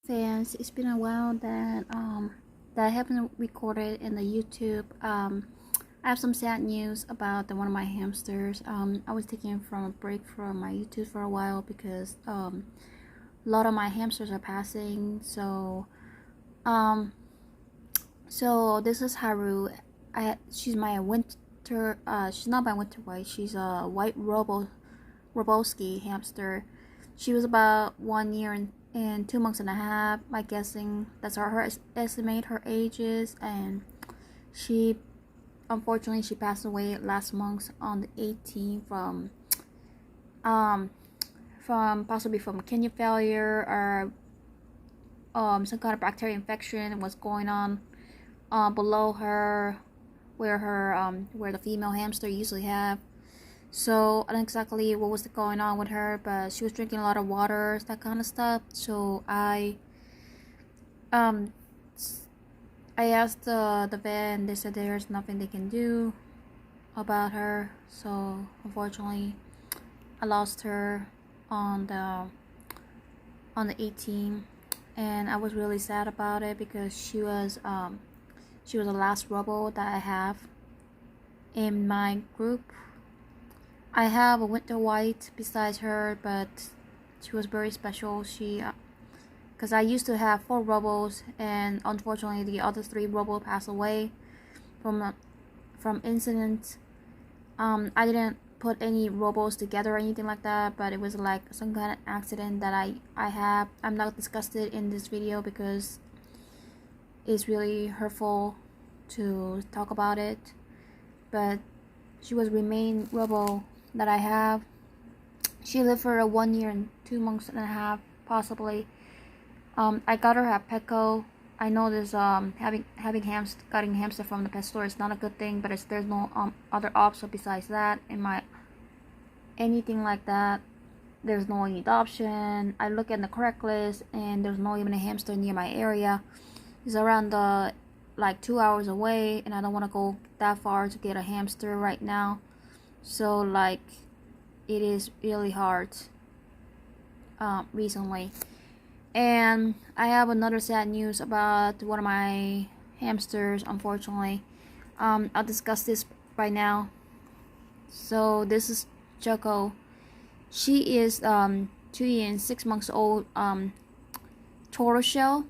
fans. It's been a while that I haven't recorded in the YouTube. I have some sad news about one of my hamsters. I was taking from a break from my YouTube for a while because a lot of my hamsters are passing. Um so this is Haru. She's my winter. She's not my winter white. She's a white Roboski hamster. She was about 1 year and 2 months and a half. My guessing that's her estimate her age is, and she unfortunately she passed away last month on the 18th um from possibly from kidney failure or some kind of bacterial infection was going on below her where the female hamster usually have. So I don't exactly what was going on with her, but she was drinking a lot of water, that kind of stuff. So um I asked the vet, and they said there's nothing they can do about her. So unfortunately, I lost her on the 18th, and I was really sad about it because she was the last robo that I have in my group. I have a winter white besides her, but she was very special. Because I used to have 4 robos, and unfortunately the other 3 robo passed away from incidents. I didn't put any robos together or anything like that, but it was like some kind of accident that I have. I'm not discussed in this video because it's really hurtful to talk about it, but she was remain robo that I have. She lived for 1 year and 2 months and a half, possibly. I got her at Petco. I know there's cutting hamster from the pet store is not a good thing, but there's no other option besides that. In my anything like that, there's no adoption. I look at the correct list, and there's no even a hamster near my area. It's around like 2 hours away, and I don't want to go that far to get a hamster right now. So like it is really hard recently. And I have another sad news about one of my hamsters, unfortunately. I'll discuss this right now. So this is Choco. She is 2 years and 6 months old, tortoiseshell,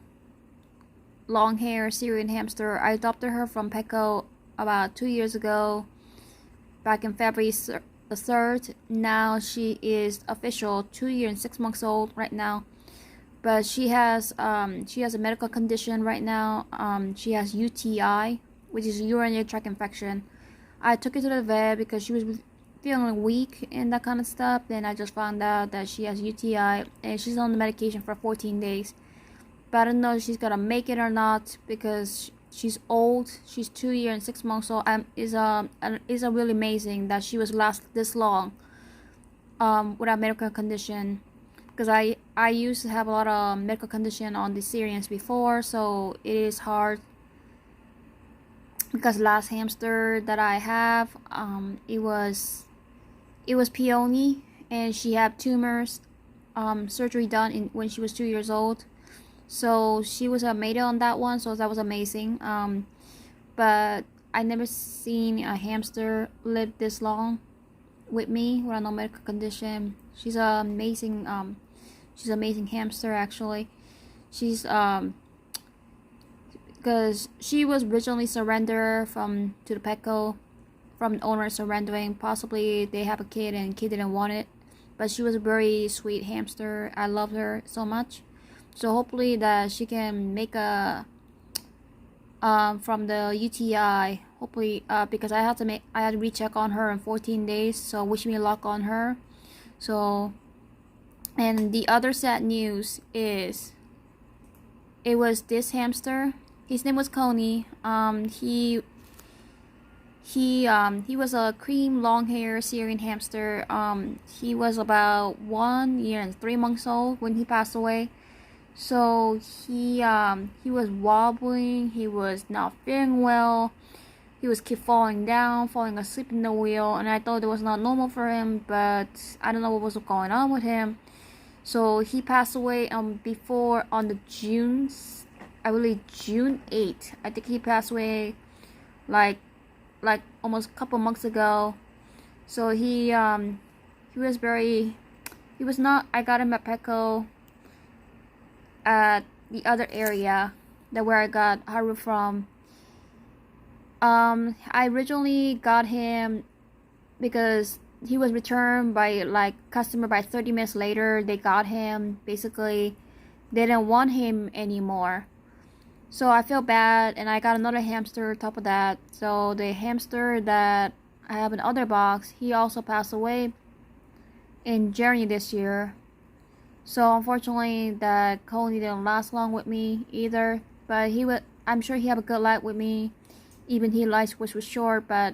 long hair Syrian hamster. I adopted her from Petco about 2 years ago, back in February the 3rd. Now she is official 2 years and 6 months old right now. But she has a medical condition right now. She has UTI, which is urinary tract infection. I took her to the vet because she was feeling weak and that kind of stuff. Then I just found out that she has UTI, and she's on the medication for 14 days. But I don't know if she's gonna make it or not because she's old. She's 2 years and 6 months old. Is really amazing that she was last this long without medical condition. Because I used to have a lot of medical condition on the Syrians before, so it is hard. Because last hamster that I have, it was peony, and she had tumors, surgery done when she was 2 years old. So she was a maiden on that one, so that was amazing. But I never seen a hamster live this long with me without no medical condition. She's amazing hamster actually. She's because she was originally surrendered to the Petco from the owner surrendering. Possibly they have a kid and kid didn't want it, but she was a very sweet hamster. I love her so much. So hopefully that she can make a from the UTI. Hopefully because I had to recheck on her in 14 days. So wish me luck on her. So, and the other sad news is it was this hamster. His name was Coney. He was a cream long hair Syrian hamster. He was about 1 year and 3 months old when he passed away. So he was wobbling. He was not feeling well. He was keep falling down, falling asleep in the wheel, and I thought it was not normal for him, but I don't know what was going on with him. So he passed away before on the I believe June 8th. I think he passed away like almost a couple months ago. So he was very, he was not, I got him at Petco at the other area that where I got Haru from. I originally got him because he was returned by like customer by 30 minutes later. They got him, basically they didn't want him anymore. So I feel bad, and I got another hamster on top of that. So the hamster that I have in the other box, he also passed away in January this year. So unfortunately that colony didn't last long with me either, but I'm sure he had a good life with me. Even his life was short, but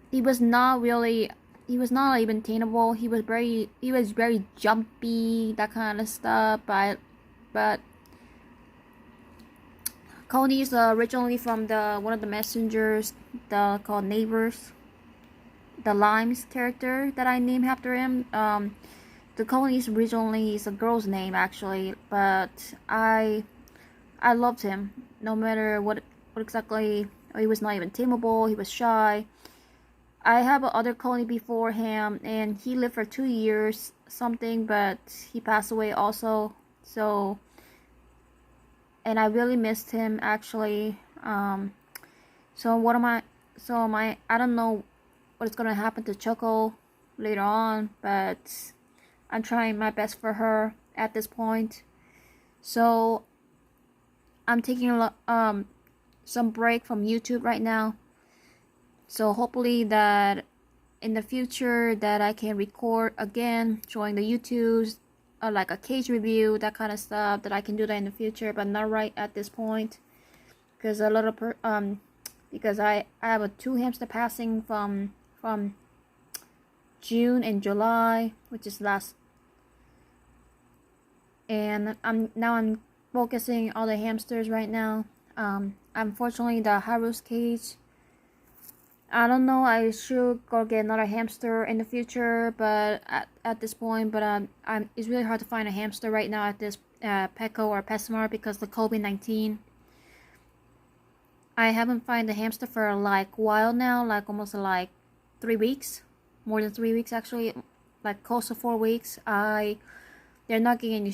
he was not even attainable. He was very jumpy, that kind of stuff. But Coney is originally from one of the messengers, called Neighbors, the Limes character that I named after him. The Coney is originally a girl's name actually, but I loved him no matter what exactly. He was not even tameable. He was shy. I have other Coney before him, and he lived for 2 years something, but he passed away also. So, and I really missed him actually. So I don't know what's gonna happen to Choco later on, but I'm trying my best for her at this point. So I'm taking some break from YouTube right now. So hopefully that in the future that I can record again, showing the YouTubes, like a cage review, that kind of stuff, that I can do that in the future, but not right at this point, because because I have 2 hamster passing from June and July, which is last, and I'm focusing all the hamsters right now. Unfortunately the Haru's cage, I don't know, I should go get another hamster in the future, but at this point, but it's really hard to find a hamster right now at this Petco or PetSmart because of the COVID-19. I haven't found a hamster for like a while now, like almost like 3 weeks, more than 3 weeks actually, like close to 4 weeks. They're not getting any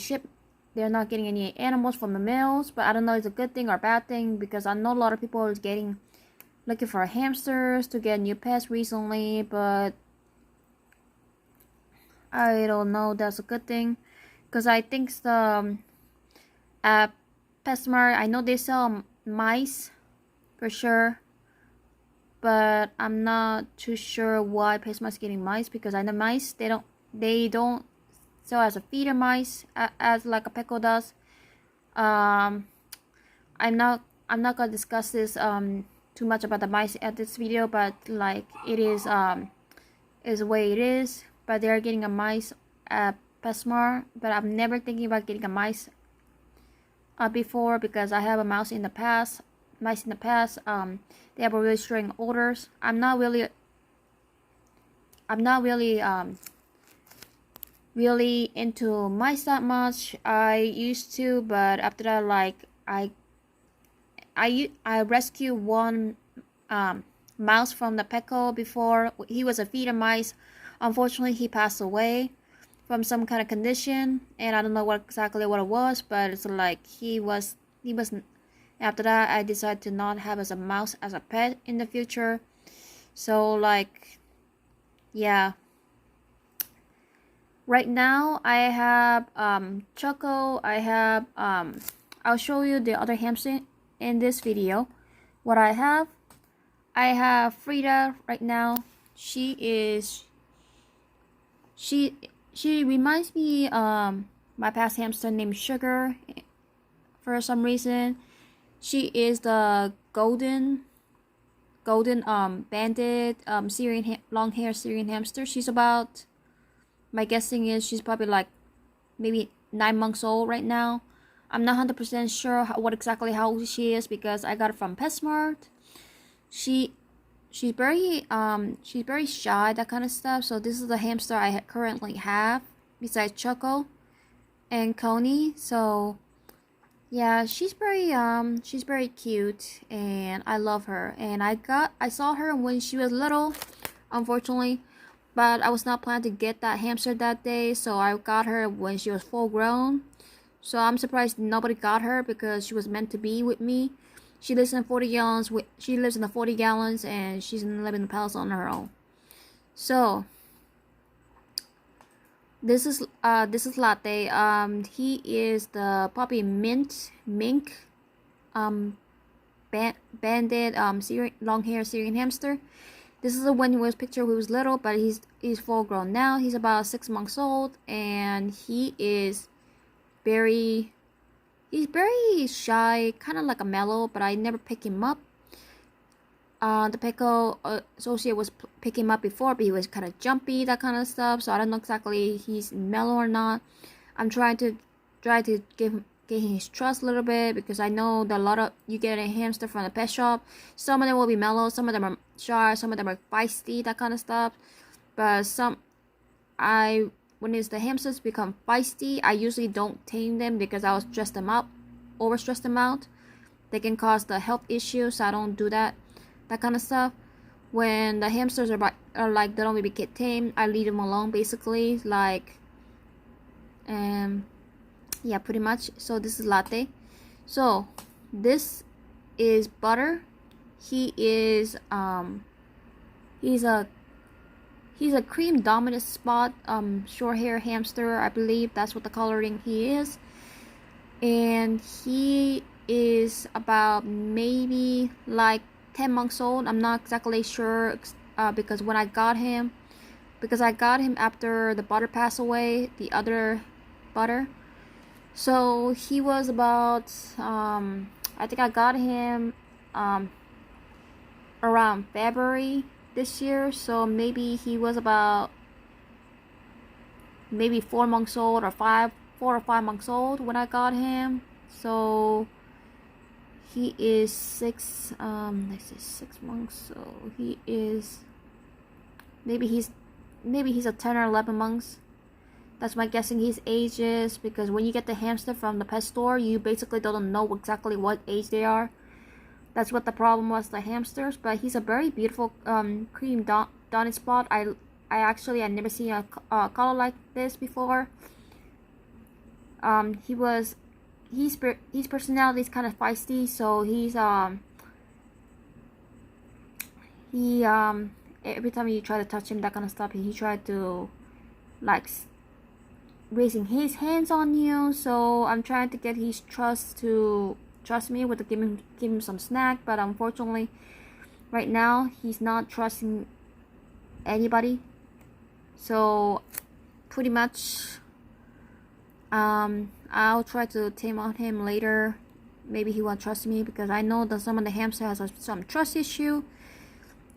they're not getting any animals from the mails, but I don't know if it's a good thing or a bad thing, because I know a lot of people are looking for hamsters to get new pets recently, but I don't know that's a good thing, because I think at PetSmart, I know they sell mice for sure, but I'm not too sure why PetSmart's getting mice, because I know mice, they don't sell as a feeder mice as like a Petco does. I'm not gonna discuss this too much about the mice at this video, but like it is the way it is. But they're getting a mice at PetSmart, but I'm never thinking about getting a mice before, because I have a mice in the past. They have a really strong odors. I'm not really really into mice that much. I used to, but after that, like I rescued one mouse from the Petco before. He was a feeder mice. Unfortunately, he passed away from some kind of condition, and I don't know exactly what it was, but it's like he was. After that, I decided to not have as a mouse as a pet in the future. So like, yeah. Right now I have Choco. I have I'll show you the other hamster in this video. What I have Frida right now. She reminds me my past hamster named Sugar for some reason. She is the golden banded long hair Syrian hamster. She's about, my guessing is she's probably like maybe 9 months old right now. I'm not 100% sure how old she is, because I got it from PetSmart. She's very shy, that kind of stuff. So this is the hamster I currently have. besides Choco and Coney. So yeah, she's very cute, and I love her. And I saw her when she was little, unfortunately, but I was not planning to get that hamster that day, so I got her when she was full grown. So I'm surprised nobody got her because she was meant to be with me. She lives in 40 gallons. She lives in the 40 gallons, and she's living in the palace on her own. So this is Latte. He is the puppy mink banded long hair Syrian hamster. This is the one who was pictured when he was little, but he's full grown now. He's about 6 months old, and he's very shy, kind of like a mellow, but I never pick him up. The Pecco associate was picking him up before, but he was kind of jumpy, that kind of stuff. So I don't know exactly he's mellow or not. I'm trying to get his trust a little bit, because I know that a lot of you get a hamster from the pet shop. Some of them will be mellow, some of them are shy, some of them are feisty, that kind of stuff. But when the hamsters become feisty, I usually don't tame them because I will stress them out, overstress them out. They can cause the health issues, so I don't do that kind of stuff. When the hamsters are like they don't really get tamed, I leave them alone basically, like, yeah, pretty much. So this is Latte. So this is Butter. He is he's a cream dominant spot short hair hamster. I believe that's what the coloring he is. And he is about maybe like 10 months old. I'm not exactly sure because I got him after the Butter passed away, the other Butter. So he was about I think I got him around February this year, so maybe he was about 4 months old, or 4 or 5 months old when I got him. So he is 6 months, so he is maybe he's a 10 or 11 months. That's my guessing his age is, because when you get the hamster from the pet store, you basically don't know exactly what age they are. That's what the problem was, the hamsters. But he's a very beautiful cream dotted spot. I never seen a color like this before. His personality is kind of feisty, so every time you try to touch him, that kind of stuff, he tried to like raising his hands on you. So I'm trying to get his trust to trust me with give him some snack, but unfortunately right now he's not trusting anybody. So pretty much I'll try to tame on him later. Maybe he won't trust me, because I know that some of the hamster has some trust issue.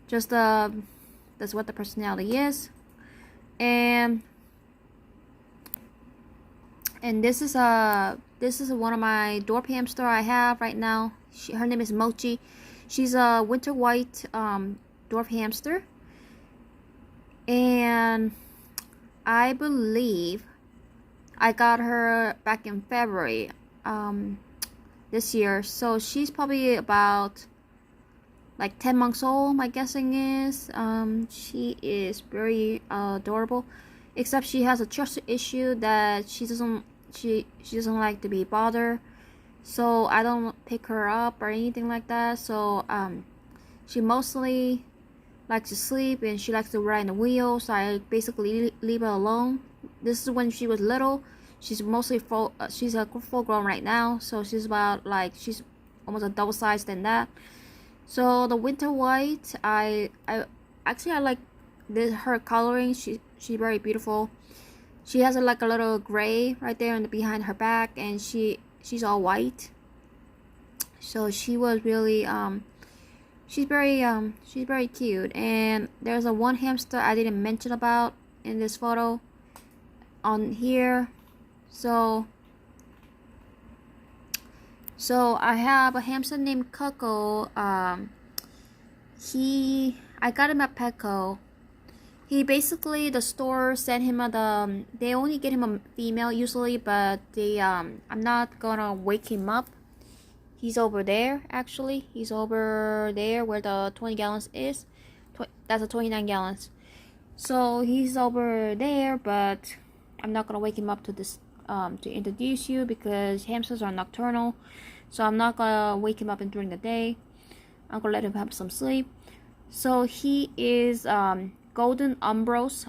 Just that's what the personality is. And this is one of my dwarf hamster I have right now. Her name is Mochi. She's a winter white dwarf hamster, and I believe I got her back in February this year. So she's probably about like 10 months old, my guessing is. She is very adorable, except she has a trust issue that she doesn't like to be bothered. So I don't pick her up or anything like that. So she mostly likes to sleep, and she likes to ride in the wheel, so I basically leave her alone. This is when she was little. She's mostly she's a full grown right now, so she's about like, she's almost a double size than that. So the winter white, I like her coloring. She's very beautiful. She has like a little gray right there in behind her back, and she's all white. So she was really she's very cute. And there's a one hamster I didn't mention about in this photo on here. So I have a hamster named Coco. I got him at Petco. He basically, the store sent him they only get him a female usually, but I'm not gonna wake him up. He's over there, actually. He's over there where the 20 gallons is. That's a 29 gallons. So he's over there, but I'm not gonna wake him up to this to introduce you, because hamsters are nocturnal. So I'm not gonna wake him up during the day. I'm gonna let him have some sleep. So he is golden umbros,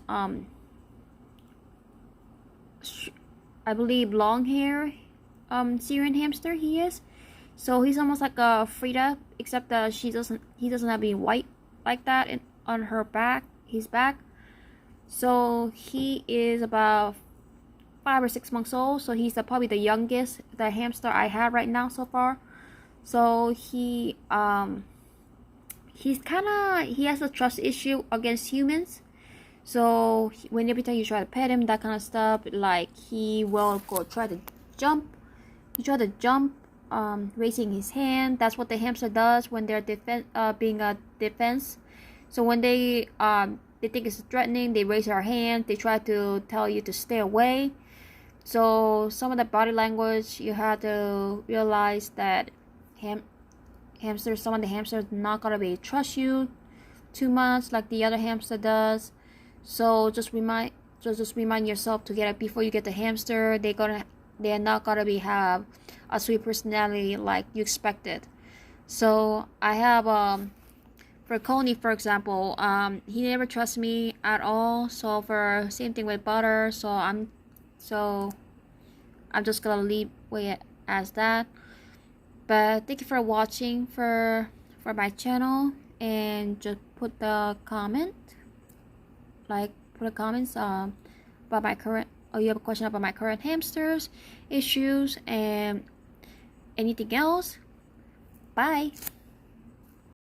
I believe long hair Syrian hamster he is. So he's almost like a Frida, except that he doesn't have any white like that on his back. So he is about 5 or 6 months old. So he's probably the youngest the hamster I have right now so far. So he has a trust issue against humans. So when every time you try to pet him, that kind of stuff, like he will go try to jump. He try to jump, raising his hand. That's what the hamster does when they're being a defense. So when they think it's threatening, they raise their hand. They try to tell you to stay away. So some of the body language, you have to realize that some of the hamsters not gonna trust you too much like the other hamster does. So just remind yourself to get it before you get the hamster. They're not gonna have a sweet personality like you expected. So I have for Coney, for example, he never trusts me at all. So for same thing with Butter. So I'm just gonna leave it as that. But thank you for watching for my channel, and just put the comment, put a comments about my current, or you have a question about my current hamsters issues and anything else. Bye.